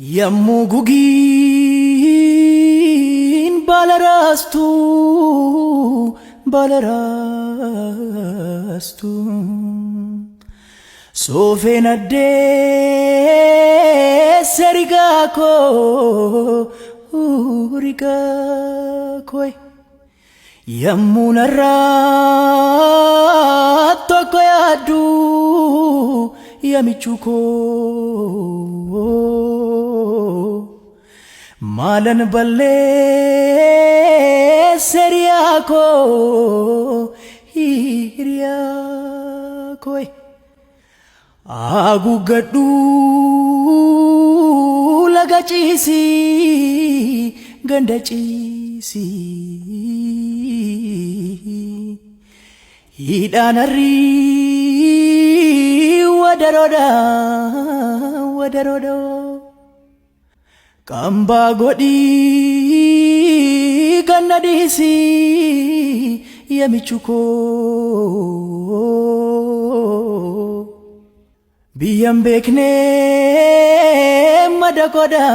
Yammugugin balarastu Sofenadde serigako urigakoi Yammunarratto koyadu yamichuko Malan balle seriako hiriakoi Agugadu lagachisi gandachisi Hidanari wadaroda Kamba godi ganadisi yamichuko Biyam bekne madakoda